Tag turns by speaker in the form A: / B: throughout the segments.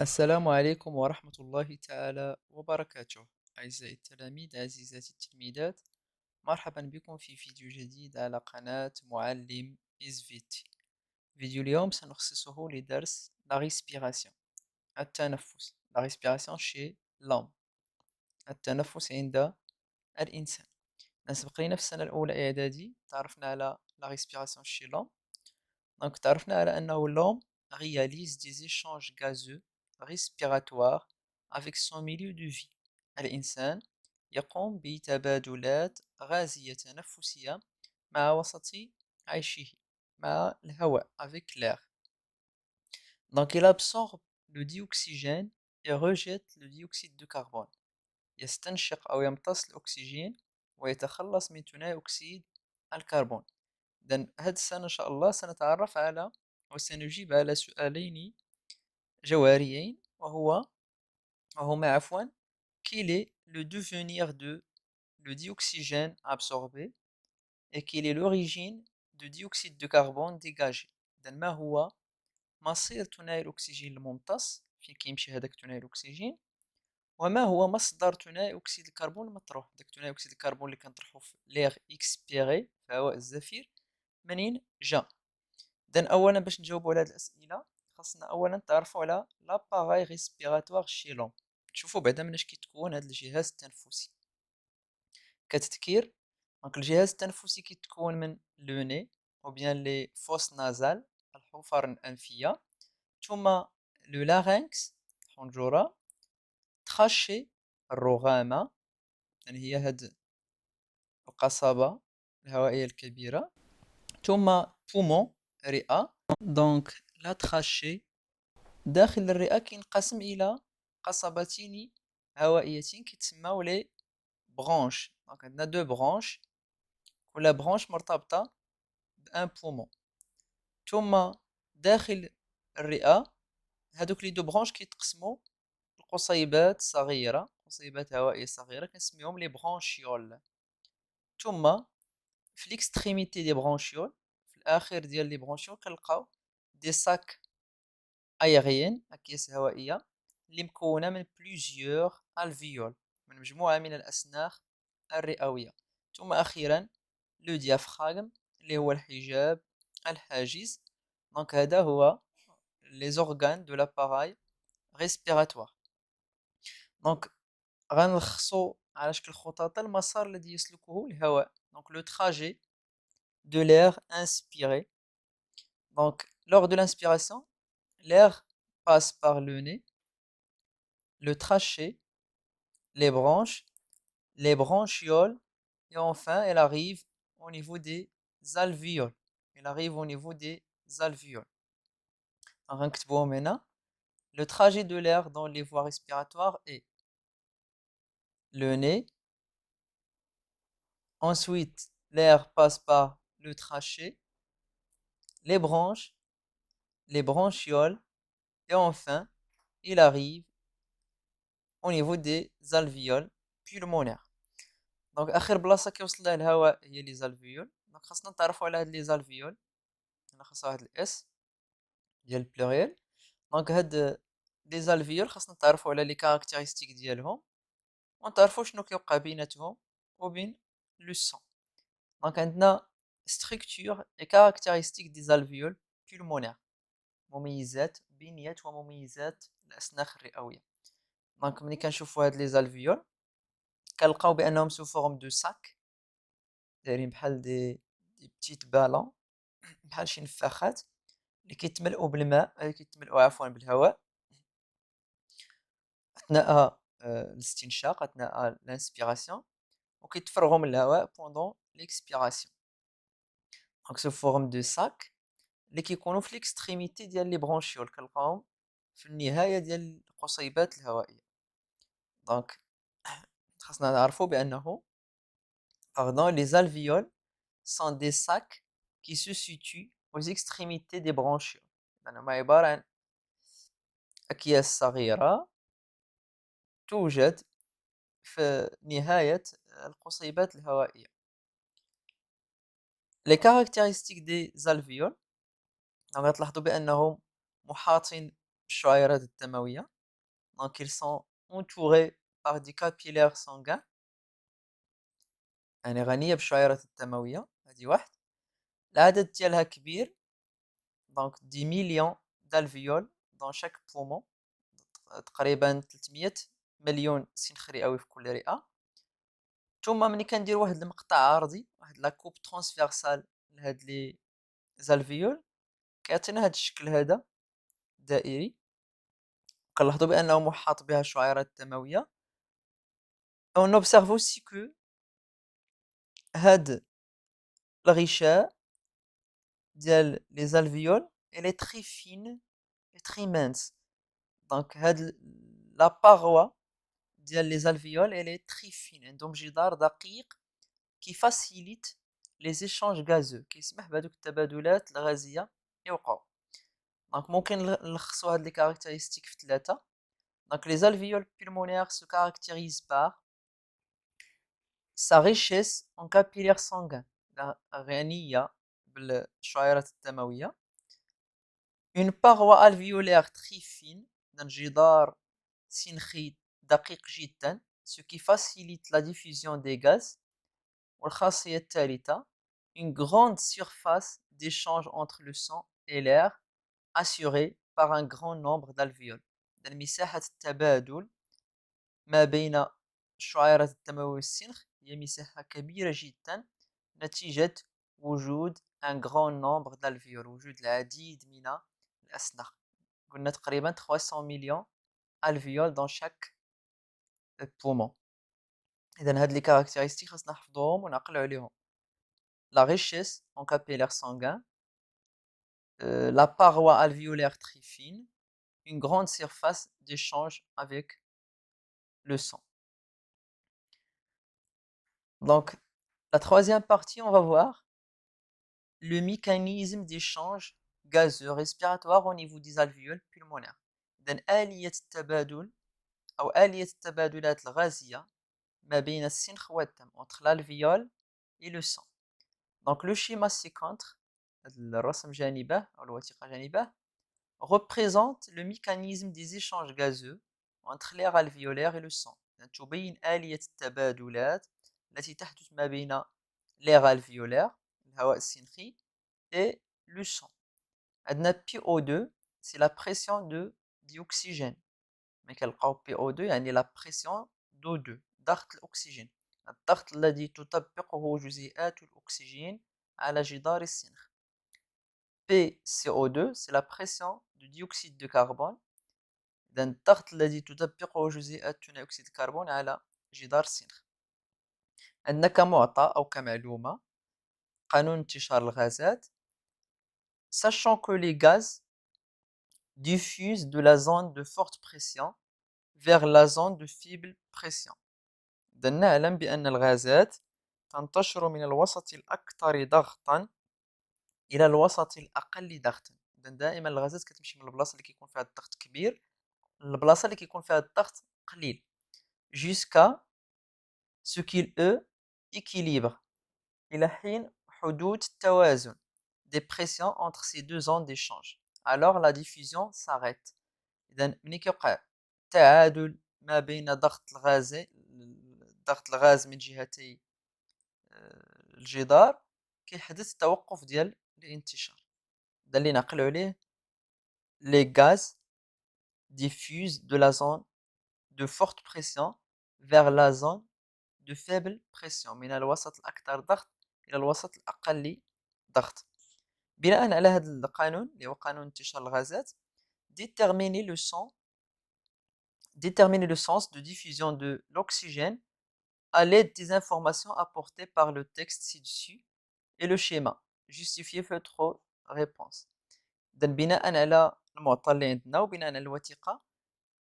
A: السلام عليكم ورحمة الله تعالى وبركاته. أعزائي التلاميذ، عزيزاتي التلميذات، مرحبا بكم في فيديو جديد على قناة معلم إزفيتي. فيديو اليوم سنخصصه لدرس la respiration، التنفس، la respiration chez l'homme، التنفس عند الإنسان. نسبق لنا في السنة الأولى إعدادي تعرفنا على la respiration chez l'homme. Donc تعرفنا على أنه l'homme réalise des échanges gazeux respiratoires avec son milieu de vie. الإنسان يقوم بتبادلات غازية تنفسية مع وسط عيشه، مع الهواء avec l'air. Donc il absorbe le dioxygène et rejette le dioxyde de carbone. يستنشق أو يمتص الأكسجين ويتخلص من ثاني أكسيد الكربون. إذن هذه السنة إن شاء الله سنتعرف على وسنجيب على سؤالين جوهريين، وهما عفوا quel est le devenir de le dioxygène absorbé et quelle est l'origine du dioxyde de carbone dégagé. إذن ما هو مصير ثاني الأكسجين الممتص فين كيمشي هذاك ثاني الأكسجين، وما هو مصدر ثاني أكسيد الكربون المطروح. داك ثاني أكسيد الكربون اللي كنطرحو في ليغ إكسبيري في الهواء الزفير منين جا. إذن أولا باش نجاوبو على هاد الأسئلة خاصنا أولا نتعرفو على لاباغاي ريسبيراتوار شي لوم. تشوفو بعدا مناش كيتكون هاد الجهاز التنفسي. كتذكير، دونك الجهاز التنفسي كيتكون من لو ني أو بيان لي فوس نازال، الحفر الأنفية، ثم لو لارynx الحنجرة، تخاشي الرغامة، يعني هي هاد القصبة الهوائية الكبيرة، ثم بومون رئة. دونك لا تخاشي داخل الرئة كينقسم إلى قصبتين هوائيتين كيتسماو لي برونش. دونك عندنا دو برونش، كل برونش مرتبطة بان بومون. ثم داخل الرئة هادوك لي دو برونش كيتقسمو لقصيبات صغيرة، قصيبات هوائية صغيرة كنسميهم لي برونشيول. ثم في ليكستريميتي دي برونشيول، في الآخر ديال لي برونشيول كنلقاو دي ساك aérienne أكياس هوائية اللي مكونة من بليزيور الفيول، من مجموعة من الأسناخ الرئوية. ثم أخيرا لو ديافراغم اللي هو الحجاب الحاجز. دونك هذا هو لي زورغان دو لاباراي ريسبيراتوار. دونك غنلخصو على شكل خطوط المسار الذي يسلكه الهواء. دونك لو تراجي de l'air inspiré. Donc lors de l'inspiration, l'air passe par le nez, le trachée, les branches, les bronchioles, et enfin elle arrive au niveau des alvéoles. Elle arrive au niveau des alvéoles. Le trajet de l'air dans les voies respiratoires est le nez, ensuite l'air passe par le trachée, les branches, les bronchioles, et enfin il arrive au niveau des alvéoles pulmonaires. دونك اخر بلاصه كيوصل لها الهواء هي لي زالفيول. دونك خاصنا نتعرفوا على هاد لي زالفيول، نلخصوا واحد الاس ديال البلوريال. دونك هاد لي زالفيول خاصنا نتعرفوا على لي كاركتيرستيك ديالهم ونتعرفوا شنو كيوقع بيناتهم وبين لو سون. دونك عندنا ستركتور اي كاركتيرستيك دي زالفيول بولمونير، مميزات بنيات ومميزات الاسناخ الرئويه. دونك ملي كنشوفوا هاد لي زالفيول كنلقاو بانهم سو فورم دو ساك، دايرين بحال دي بتيت بالون، بحال شي نفاخات اللي كيتملؤوا بالماء، كيتملؤوا عفوا بالهواء اثناء الاستنشاق، اثناء الانسبيراسيون، وكيتفرغوا من الهواء بوندون ليكسبيراسيون. دونك سو فورم دو ساك اللي كيكونوا في ليكستريميتي ديال لي برونشيول، كنلقاوهم في النهايه ديال القصيبات الهوائيه. دونك خاصنا نعرفوا بانه les alvéoles sont des sacs qui se situent aux extrémités des bronchioles. هما عبارة عن أكياس صغيرة توجد في نهاية القصيبات الهوائية. Les caractéristiques des alvéoles، غتلاحظوا بأنهم محاطين بالشعيرات الدموية. Donc ils sont entourés par des capillaires sanguins. يعني غنية بالشعيرات الدموية. هذه واحد. العدد ديالها كبير. Donc 10 millions d'alvéoles dans chaque poumon. تقريبا 300 مليون سنخ رئوي في كل رئة. ثم ملي كندير واحد المقطع عرضي، واحد لا كوب ترانسفيرسال لهاد لي زالفيول، كيعطينا هاد الشكل هذا دائري. كنلاحظوا بانه محاط بها الشعيرات الدمويه. on observe aussi que هاد الغشاء ديال لي زالفيول elle est très fine et très mince. donc هاد لا paroi ديال لي زالفيول elle est très fine، عندهم جدار دقيق qui facilite les échanges gazeux، كيسمح بهذوك التبادلات الغازيه يوقعوا. دونك ممكن نلخصوا هاد لي كاركتيرستيك في ثلاثه. دونك les alvéoles pulmonaires se caractérisent par sa richesse en capillaires sanguins، غنيه بالشعيرات الدمويه. une paroi alvéolaire très fine، جدار سنخي دقيق جدا ce qui facilite la diffusion des gaz. والخاصية الثالثة une grande surface d'échange entre le sang et l'air assurée par un grand nombre d'alvéoles. إذن مساحة التبادل ما بين الشعيرات الدموية والسنخ هي مساحة كبيرة جدا نتيجة وجود un grand nombre d'alvéoles، وجود العديد من الأسنخ. قلنا تقريبا 300 مليون alvéoles dans chaque poumon. إذن هاد لي كاركتيرستيك خاصنا نحفظوهم ونعقلوا عليهم. la richesse en capillaires sanguins, la paroi alvéolaire très fine, une grande surface d'échange avec le sang. Donc, la troisième partie, on va voir le mécanisme d'échange gazeux respiratoire au niveau des alvéoles pulmonaires. إذن آلية التبادل أو آلية التبادلات الغازية ما بين السنخ والدم entre l'alvéole et le sang. Donc, le schéma ci-contre, الرسم جانبه أو الوثيقة جانبه، représente le mécanisme des échanges gazeux entre l'air alvéolaire et le sang. تبين آلية التبادلات التي تحدث ما بين l'air alvéolaire الهواء السنخي et le sang. عندنا PO2 c'est la pression de dioxygène. ملي كنلقاو PO2 يعني la pression d'O2 ضغط الأكسجين، الضغط الذي تطبقه جزيئات الأكسجين على جدار السنخ. PCO2 c'est la pression du dioxyde de carbone. إذن الضغط الذي تطبقه جزيئات ثاني أكسيد الكربون على جدار السنخ. عندنا كمعطى أو كمعلومة قانون انتشار الغازات. Sachant que les gaz diffusent de la zone de forte pression vers la zone de faible pression. إذن نعلم بأن الغازات تنتشر من الوسط الأكثر ضغطا إلى الوسط الأقل ضغطا. إذن دائما الغازات كتمشي من البلاصة اللي كيكون فيها الضغط كبير للبلاصة اللي كيكون فيها الضغط قليل jusqu'à ce qu'il équilibre إلى حين حدوث التوازن des pressions entre ces deux zones d'échange. Alors la diffusion s'arrête. إذن ملي كيوقع تعادل ما بين ضغط الغاز من جهتي الجدار كيحدث توقف ديال الانتشار. هذا اللي نعقلوا عليه les gaz diffusent de la zone de forte pression vers la zone de faible pression، من الوسط الأكثر ضغط إلى الوسط الأقل ضغط. بناء على هذا القانون اللي هو قانون انتشار الغازات، déterminer le sens de diffusion de l'oxygène à l'aide des informations apportées par le texte ci-dessus et le schéma. Justifier votre réponse. إذن بناء على المعطى اللي عندنا وبناء على الوثيقة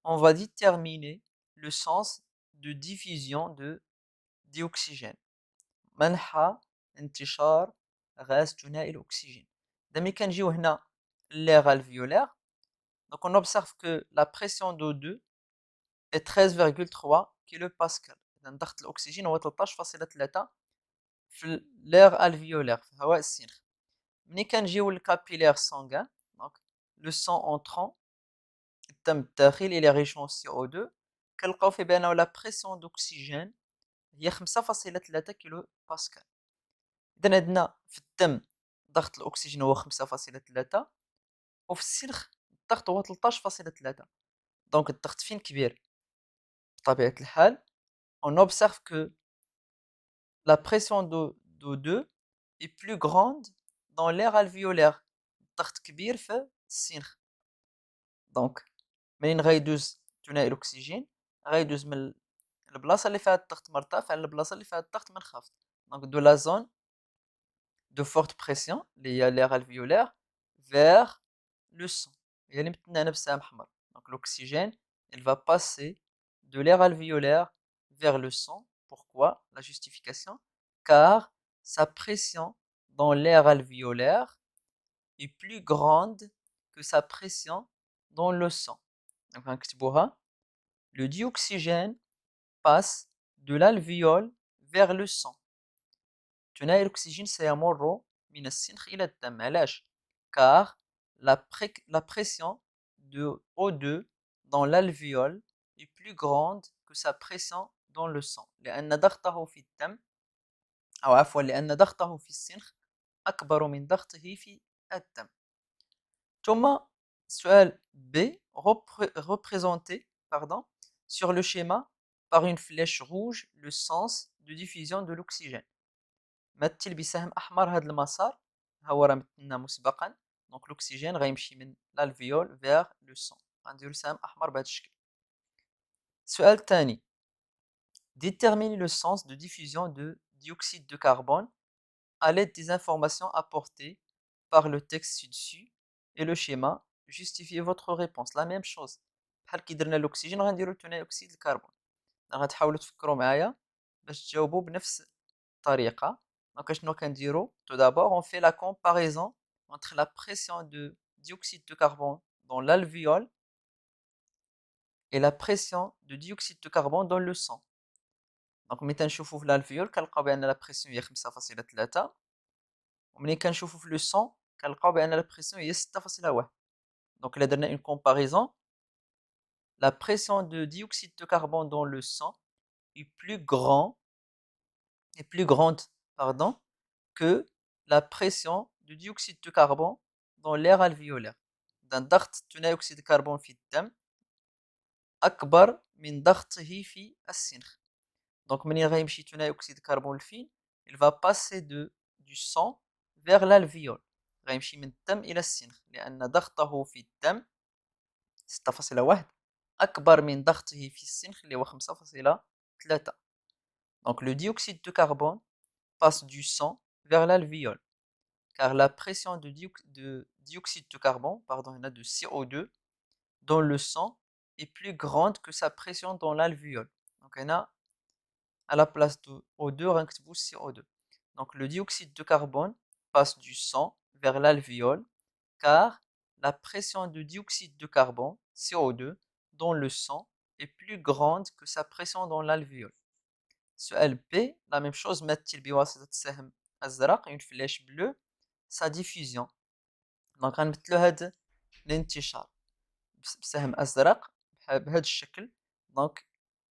A: on va déterminer le sens de diffusion de dioxygène. منحى انتشار غاز ثنائي الأكسجين. إذا ملي كنجيو هنا l'air alvéolaire، donc on observe que la pression d'O2 est 13,3 kPa. إذا ضغط الأكسجين هو 13.3 في l'air alvéolaire في هواء السنخ. ملي كنجيو للكابيلير سانغان، donc le sang entrant الدم الداخلي اللي riche en CO2 كنلقاو فيه بأنه لا بريسيون دوكسيجين هي 5.3 كيلو باسكال. إذا عندنا في الدم ضغط الأكسجين هو 5.3 وفي السلخ الضغط هو 13.3. دونك الضغط فين كبير؟ بطبيعة الحال on observe que la pression d'O2 est plus grande dans l'air alvéolaire. الضغط كبير في السنخ. دونك منين غيدوز ثنائي الأكسجين غيدوز من البلاصة اللي فيها الضغط مرتفع للبلاصة اللي فيها الضغط منخفض. دونك دو لا زون de forte pression اللي هي l'air alvéolaire vers le sang. هي اللي متنا هنا بالسهم أحمر. Donc l'oxygène, il va passer de l'air alvéolaire vers le sang. Pourquoi? La justification. Car sa pression dans l'air alvéolaire est plus grande que sa pression dans le sang. Donc نكتبوها. Le dioxygène passe de l'alvéole vers le sang. ثنائي الأكسجين سيمر من السنخ إلى الدم. علاش؟ car la pression de O2 dans l'alvéole est plus grande que sa pression dans le sang. لأن ضغطه في الدم أو عفوا لأن ضغطه في السنخ أكبر من ضغطه في الدم. ثم سؤال B représenté sur le schéma par une flèche rouge le sens de diffusion de l'oxygène. مثل بسهم احمر هذا المسار ها هو راه مثلنا مسبقا. دونك الاكسجين غيمشي من الالفيول فيغ لو سون. غنديرو سهم احمر بهذا الشكل. السؤال الثاني déterminer le sens de diffusion de dioxyde de carbone à l'aide des informations apportées par le texte ci-dessus et le schéma. Justifiez votre réponse. La même chose بحال كي درنا الاكسجين غنديرو ثاني اكسيد الكربون. غتحاولوا تفكروا معايا باش تجاوبوا بنفس الطريقه. Donc, tout d'abord, on fait la comparaison entre la pression de dioxyde de carbone dans l'alvéole et la pression de dioxyde de carbone dans le sang. Donc, ملي كنشوفوا في l'alvéole كنلقاو بأن la pression هي 5.3 وملي كنشوفوا في le sang كنلقاو بأن la pression هي 6.1. Donc, là درنا une comparaison. La pression de dioxyde de carbone dans le sang est plus grande que la pression de dioxyde de carbone dans l'air alvéolaire. ضغط ثاني أكسيد الكربون في الدم أكبر من ضغطه في السنخ. دونك منين غيمشي ثاني أكسيد الكربون لفين؟ il va passer du sang vers l'alvéole. غيمشي من الدم إلى السنخ لأن ضغطه في الدم 6.1 أكبر من ضغطه في السنخ اللي هو 5.3. Donc le dioxyde de carbone passe du sang vers l'alvéole, car la pression de dioxyde de carbone, de CO2, dans le sang est plus grande que sa pression dans l'alvéole. Donc on a à la place de O2, CO2. Donc le dioxyde de carbone passe du sang vers l'alvéole, car la pression de dioxyde de carbone, CO2, dans le sang est plus grande que sa pression dans l'alvéole. سؤال B, la même chose, مثل بواسطة سهم أزرق une flèche bleue sa diffusion. دونك غنمثلو هاد الانتشار بسهم أزرق بهذا الشكل. دونك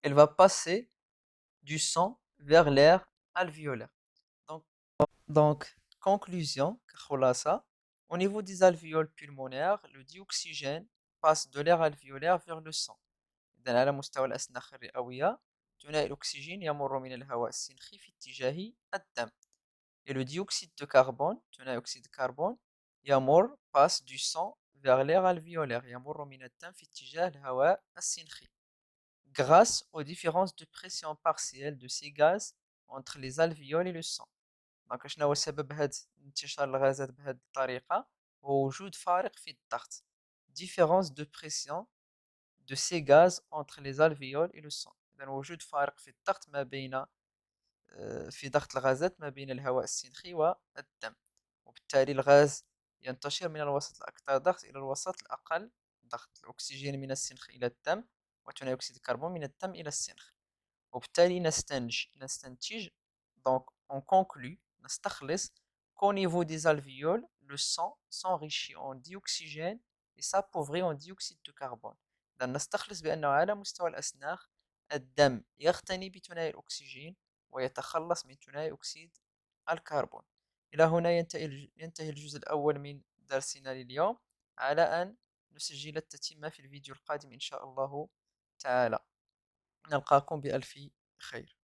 A: il va passer du sang vers l'air alvéolaire. Donc conclusion كخلاصة au niveau des alvéoles pulmonaires le dioxygène passe de l'air alvéolaire vers le sang. إذن على مستوى الأسنخ الرئوية ثنائي الأكسجين يمر من الهواء السنخي في اتجاه الدم. Et le dioxyde de carbone, ثنائي أكسيد الكربون يمر passe du sang vers l'air alvéolaire. يمر من الدم في اتجاه الهواء السنخي. Grâce aux différences de pression partielle de ces gaz entre les alvéoles et le sang. دونك شنو هو سبب هاد انتشار الغازات بهذه الطريقة؟ هو وجود فارق في الضغط. Différence de pression de ces gaz entre les alvéoles et le sang. إذن وجود فارق في الضغط ما بين في ضغط الغازات ما بين الهواء السنخي والدم، وبالتالي الغاز ينتشر من الوسط الأكثر ضغط إلى الوسط الأقل ضغط. الأكسجين من السنخ إلى الدم وثاني أكسيد الكربون من الدم إلى السنخ. وبالتالي نستنتج donc on conclut نستخلص qu'au niveau des alvéoles le sang s'enrichit en dioxygène et s'appauvrit en dioxyde de carbone. لن نستخلص بأنه على مستوى الأسناخ الدم يغتني بثنائي الأكسجين ويتخلص من ثنائي أكسيد الكربون. إلى هنا ينتهي الجزء الأول من درسنا لليوم، على أن نسجل التتمة في الفيديو القادم إن شاء الله تعالى. نلقاكم بألف خير.